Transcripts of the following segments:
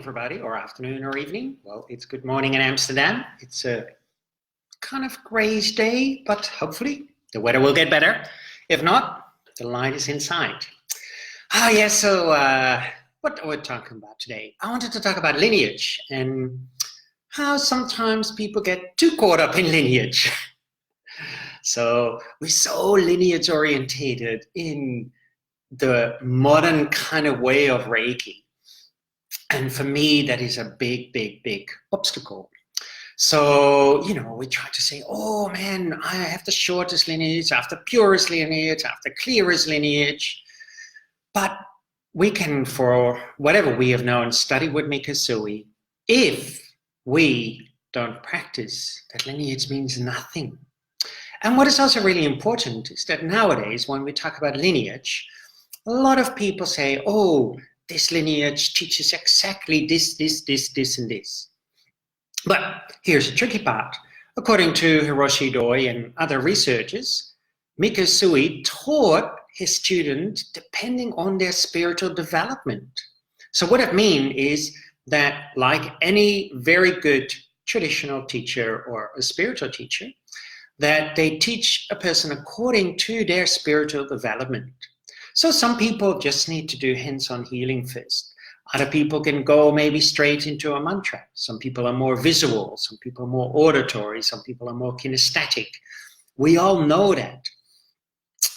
everybody, or afternoon or evening. Well, it's good morning in Amsterdam. It's a kind of grayish day, but hopefully the weather will get better. If not, the light is inside. So what are we talking about today? I wanted to talk about lineage and how sometimes people get too caught up in lineage. So we're so lineage orientated in the modern kind of way of Reiki. And for me, that is a big, big, big obstacle. So, we try to say, oh man, I have the shortest lineage, I have the purest lineage, I have the clearest lineage. But we can, for whatever we have known, study with Mikasui. If we don't practice, that lineage means nothing. And what is also really important is that nowadays, when we talk about lineage, a lot of people say, oh, this lineage teaches exactly this, and this. But here's the tricky part. According to Hiroshi Doi and other researchers, Mikasui taught his students depending on their spiritual development. So what it means is that, like any very good traditional teacher or a spiritual teacher, that they teach a person according to their spiritual development. So some people just need to do hands-on healing first. Other people can go maybe straight into a mantra. Some people are more visual, some people are more auditory, some people are more kinesthetic. We all know that.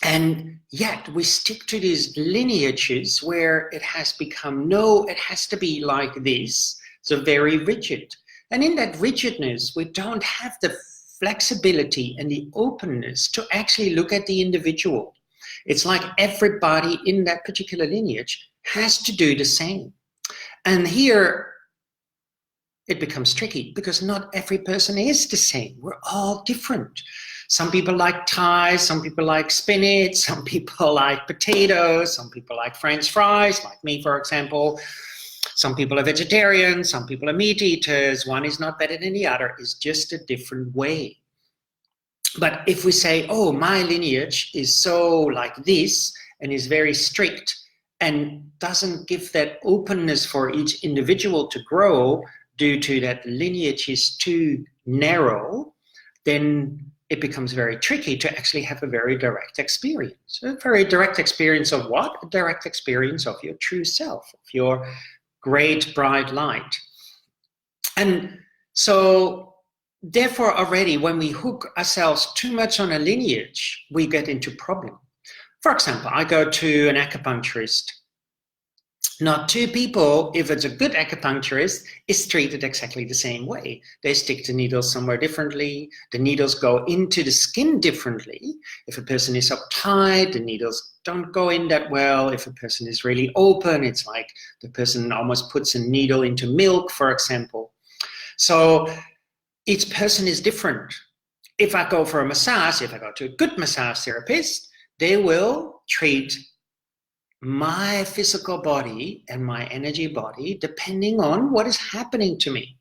And yet we stick to these lineages where it has become, no, it has to be like this. So very rigid. And in that rigidness, we don't have the flexibility and the openness to actually look at the individual. It's like everybody in that particular lineage has to do the same. And here it becomes tricky because not every person is the same. We're all different. Some people like Thai, some people like spinach, some people like potatoes, some people like French fries, like me, for example. Some people are vegetarian, some people are meat eaters. One is not better than the other. It's just a different way. But if we say, oh, my lineage is so like this and is very strict and doesn't give that openness for each individual to grow due to that lineage is too narrow, then it becomes very tricky to actually have a very direct experience. A very direct experience of what? A direct experience of your true self, of your great bright light. And so therefore, already when we hook ourselves too much on a lineage, we get into problem. For example, I go to an acupuncturist. Not two people, if it's a good acupuncturist, is treated exactly the same way. They stick the needles somewhere differently. The needles go into the skin differently. If a person is uptight, the needles don't go in that well. If a person is really open, it's like the person almost puts a needle into milk, for example. So each person is different. If I go for a massage, if I go to a good massage therapist, they will treat my physical body and my energy body depending on what is happening to me.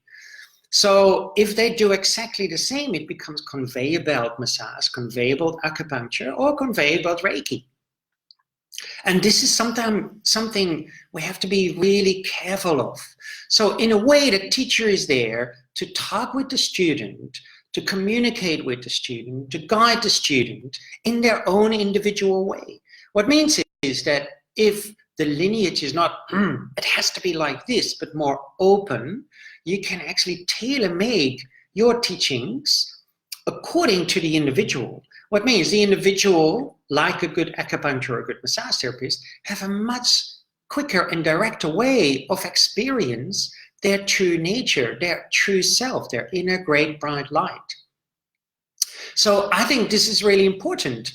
So if they do exactly the same, it becomes conveyor belt massage, conveyor belt acupuncture, or conveyor belt Reiki. And this is something we have to be really careful of. So in a way, the teacher is there to talk with the student, to communicate with the student, to guide the student in their own individual way. What means is that if the lineage is not, it has to be like this, but more open, you can actually tailor-make your teachings according to the individual. What means the individual, like a good acupuncture or a good massage therapist, have a much quicker and directer way of experience their true nature, their true self, their inner great bright light. So I think this is really important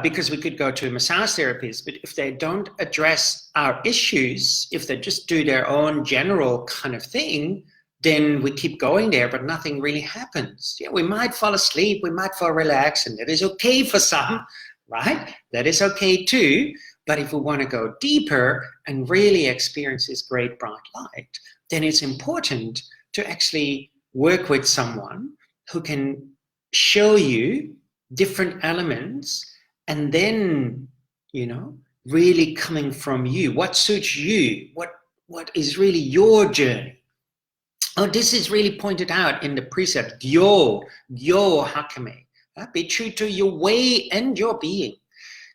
because we could go to a massage therapist, but if they don't address our issues, if they just do their own general kind of thing, then we keep going there, but nothing really happens. Yeah, we might fall asleep, we might fall relaxed, and that is okay for some, right? That is okay too. But if we want to go deeper and really experience this great bright light, then it's important to actually work with someone who can show you different elements and then, really coming from you, what suits you, what is really your journey. Oh, this is really pointed out in the precept, Gyo Hakame. Be true to your way and your being.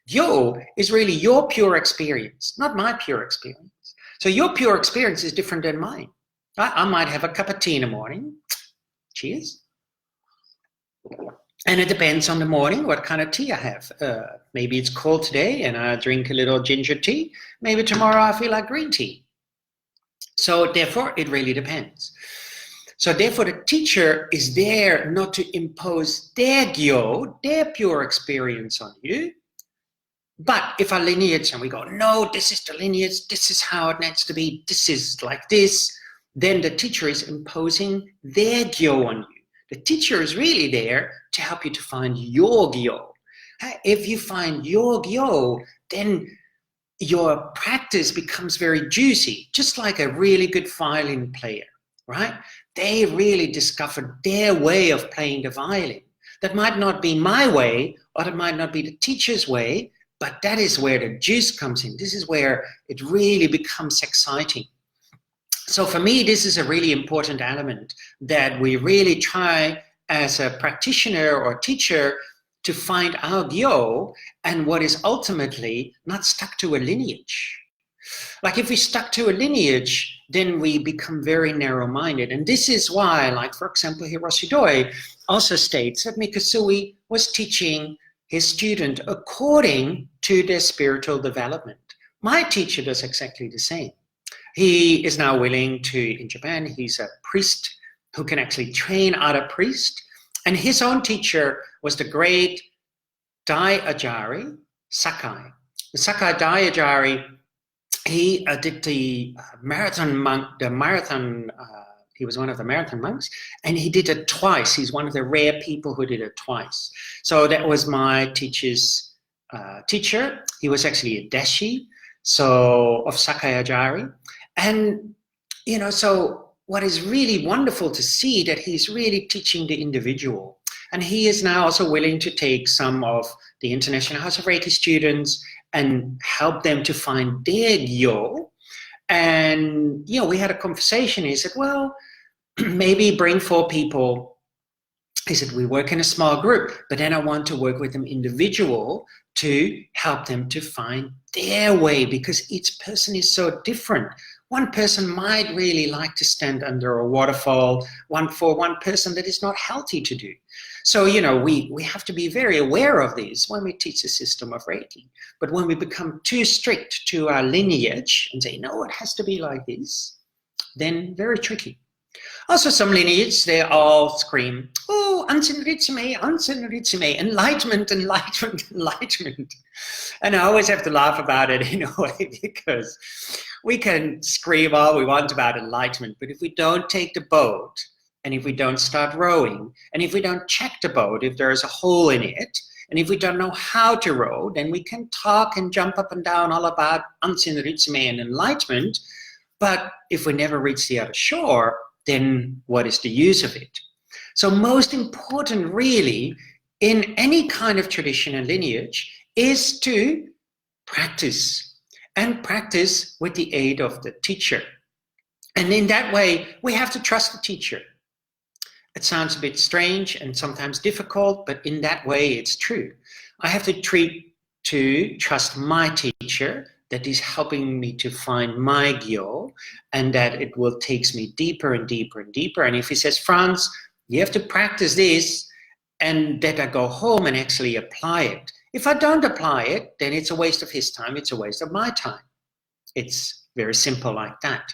Gyo is really your pure experience, not my pure experience. So your pure experience is different than mine. I might have a cup of tea in the morning. Cheers. And it depends on the morning what kind of tea I have. Maybe it's cold today and I drink a little ginger tea. Maybe tomorrow I feel like green tea. So therefore, it really depends. So therefore, the teacher is there not to impose their gyo, their pure experience on you. But if our lineage, and we go, no, this is the lineage, this is how it needs to be, this is like this, then the teacher is imposing their gyo on you. The teacher is really there to help you to find your gyo. If you find your gyo, then your practice becomes very juicy, just like a really good violin player, right? They really discovered their way of playing the violin. That might not be my way, or that might not be the teacher's way, but that is where the juice comes in. This is where it really becomes exciting. So for me, this is a really important element that we really try as a practitioner or teacher to find our gyo and what is ultimately not stuck to a lineage. Like if we stuck to a lineage, then we become very narrow-minded. And this is why, like for example, Hiroshi Doi also states that Mikasui was teaching his student according to their spiritual development. My teacher does exactly the same. He is now willing to, in Japan, he's a priest who can actually train other priests. And his own teacher was the great Dai Ajari Sakai. The Sakai Dai Ajari, he did the marathon monk, he was one of the marathon monks, and he did it twice. He's one of the rare people who did it twice. So that was my teacher's teacher. He was actually a deshi, so of Sakai Ajari. And, you know, so what is really wonderful to see that he's really teaching the individual. And he is now also willing to take some of the International House of Reiki students and help them to find their gyo. And, you know, we had a conversation. He said, well, maybe bring 4 people. He said, we work in a small group, but then I want to work with them individual to help them to find their way, because each person is so different. One person might really like to stand under a waterfall, for one person that is not healthy to do. So, you know, we have to be very aware of this when we teach the system of Reiki. But when we become too strict to our lineage and say, no, it has to be like this, then very tricky. Also, some lineage, they all scream, oh, Ansen Ritsume, enlightenment, enlightenment, enlightenment. And I always have to laugh about it in a way, because we can scream all we want about enlightenment, but if we don't take the boat, and if we don't start rowing, and if we don't check the boat, if there's a hole in it, and if we don't know how to row, then we can talk and jump up and down all about Ansen Ritsume and enlightenment, but if we never reach the other shore, then what is the use of it? So most important really in any kind of tradition and lineage is to practice, and practice with the aid of the teacher. And in that way, we have to trust the teacher. It sounds a bit strange and sometimes difficult, but in that way it's true. I have to trust my teacher, that is helping me to find my gyo, and that it will take me deeper and deeper and deeper. And if he says, Frans, you have to practice this, and that I go home and actually apply it. If I don't apply it, then it's a waste of his time, it's a waste of my time. It's very simple like that.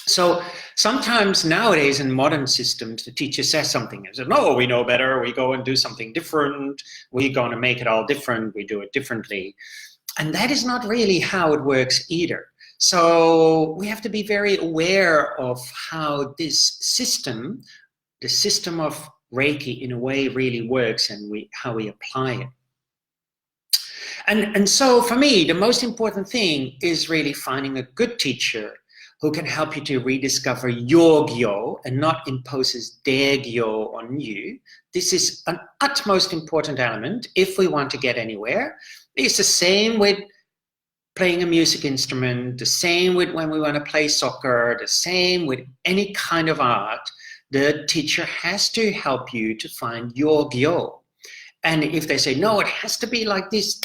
So sometimes nowadays in modern systems, the teacher says something and says, no, we know better, we go and do something different, we're going to make it all different, we do it differently. And that is not really how it works either. So we have to be very aware of how this system, the system of Reiki in a way really works, and how we apply it. And so for me, the most important thing is really finding a good teacher who can help you to rediscover your gyo and not imposes their gyo on you. This is an utmost important element if we want to get anywhere. It's the same with playing a music instrument, the same with when we want to play soccer, the same with any kind of art. The teacher has to help you to find your gyo. And if they say, no, it has to be like this,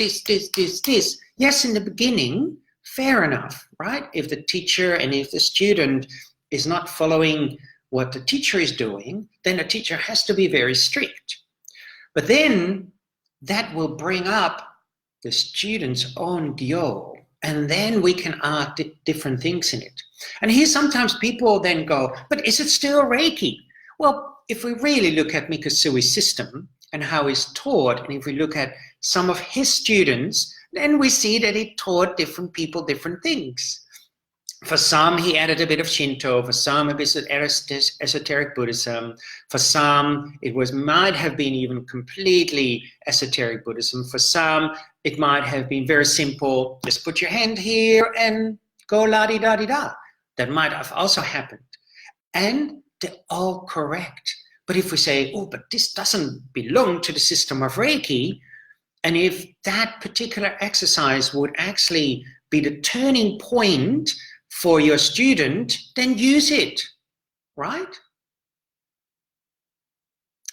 yes, in the beginning, fair enough, right? If the teacher and if the student is not following what the teacher is doing, then the teacher has to be very strict. But then that will bring up the student's own gyo, and then we can add different things in it. And here sometimes people then go, but is it still Reiki? Well, if we really look at Mikosui's system and how he's taught, and if we look at some of his students, then we see that he taught different people different things. For some, he added a bit of Shinto. For some, a bit of esoteric Buddhism. For some, it might have been even completely esoteric Buddhism. For some, it might have been very simple. Just put your hand here and go la-di-da-di-da. That might have also happened. And they're all correct. But if we say, oh, but this doesn't belong to the system of Reiki, and if that particular exercise would actually be the turning point for your student, then use it, right?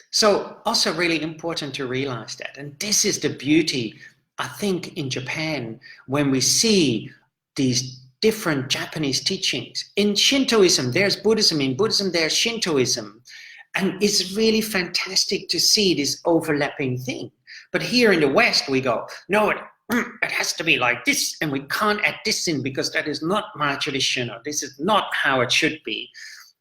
So also really important to realize that. And this is the beauty, I think, in Japan, when we see these different Japanese teachings. In Shintoism, there's Buddhism. In Buddhism, there's Shintoism. And it's really fantastic to see this overlapping thing. But here in the West, we go, no, it has to be like this, and we can't add this in because that is not my tradition, or this is not how it should be.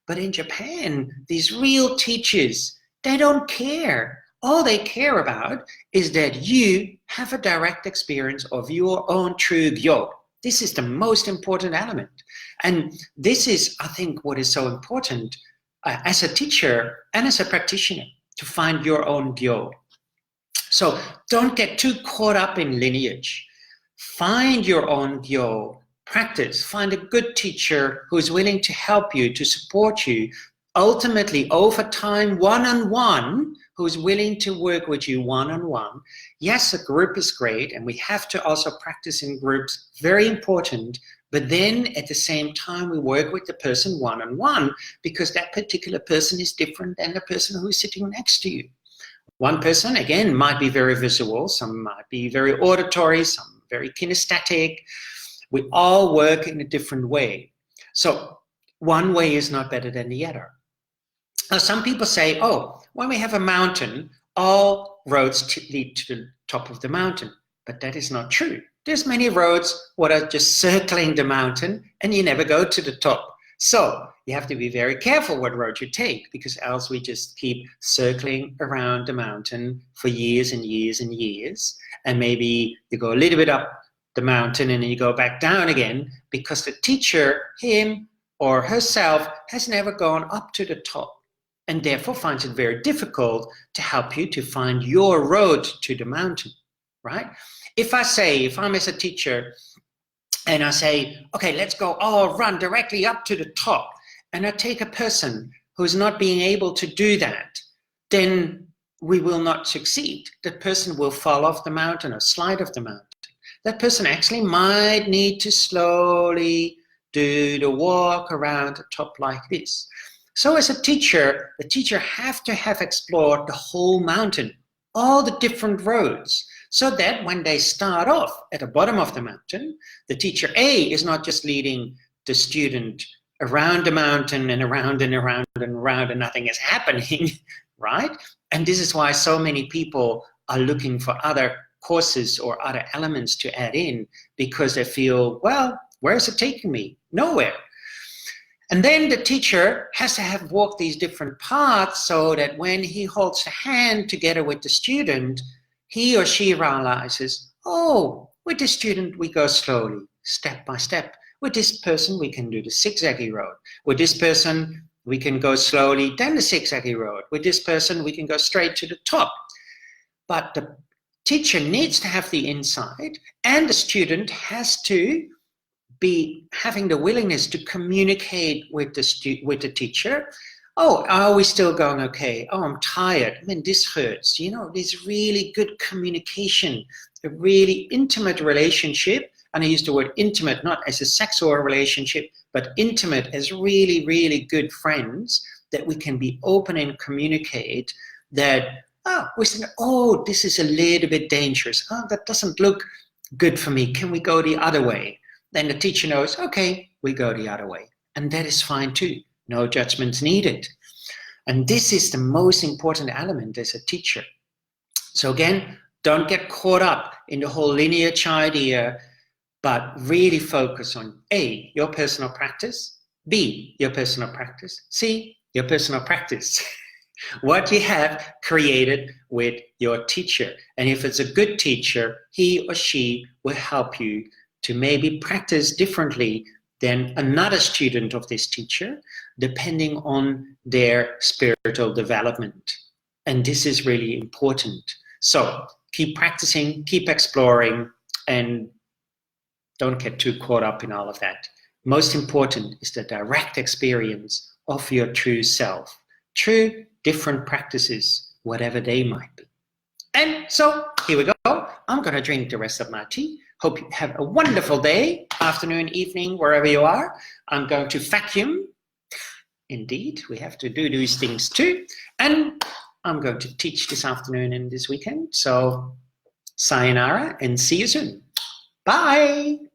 But in Japan, these real teachers, they don't care. All they care about is that you have a direct experience of your own true gyo. This is the most important element. And this is, I think, what is so important as a teacher and as a practitioner, to find your own gyo. So don't get too caught up in lineage. Find your own gyo, practice, find a good teacher who's willing to help you, to support you, ultimately over time, one-on-one, who's willing to work with you one-on-one. Yes, a group is great, and we have to also practice in groups, very important, but then at the same time, we work with the person one-on-one, because that particular person is different than the person who's sitting next to you. One person, again, might be very visual, some might be very auditory, some very kinesthetic. We all work in a different way. So one way is not better than the other. Now, some people say, oh, when we have a mountain, all roads lead to the top of the mountain. But that is not true. There's many roads that are just circling the mountain, and you never go to the top. So you have to be very careful what road you take, because else we just keep circling around the mountain for years and years and years. And maybe you go a little bit up the mountain and then you go back down again, because the teacher, him or herself, has never gone up to the top, and therefore finds it very difficult to help you to find your road to the mountain, right? If I'm as a teacher, and I say, okay, let's go all run directly up to the top, and I take a person who's not being able to do that, then we will not succeed. That person will fall off the mountain or slide off the mountain. That person actually might need to slowly do the walk around the top like this. So as a teacher, the teacher has to have explored the whole mountain, all the different roads, so that when they start off at the bottom of the mountain, the teacher A is not just leading the student around the mountain and around and around and around, and nothing is happening, right? And this is why so many people are looking for other courses or other elements to add in, because they feel, well, where is it taking me? Nowhere. And then the teacher has to have walked these different paths so that when he holds the hand together with the student, he or she realizes, oh, with this student we go slowly, step by step. With this person we can do the zigzaggy road. With this person we can go slowly, then the zigzaggy road. With this person we can go straight to the top. But the teacher needs to have the insight, and the student has to be having the willingness to communicate with the teacher. Oh, are we still going okay? Oh, I'm tired. I mean, this hurts. You know, this really good communication, a really intimate relationship And I use the word intimate not as a sexual relationship, but intimate as really, really good friends, that we can be open and communicate that, we say, oh, this is a little bit dangerous. Oh, that doesn't look good for me. Can we go the other way? Then the teacher knows, okay, we go the other way. And that is fine too. No judgments needed. And this is the most important element as a teacher. So again, don't get caught up in the whole lineage idea, but really focus on A, your personal practice, B, your personal practice, C, your personal practice. What you have created with your teacher. And if it's a good teacher, he or she will help you to maybe practice differently than another student of this teacher, depending on their spiritual development. And this is really important. So keep practicing, keep exploring, and don't get too caught up in all of that. Most important is the direct experience of your true self, through different practices, whatever they might be. And so here we go. I'm going to drink the rest of my tea. Hope you have a wonderful day, afternoon, evening, wherever you are. I'm going to vacuum. Indeed, we have to do these things too. And I'm going to teach this afternoon and this weekend. So sayonara and see you soon. Bye.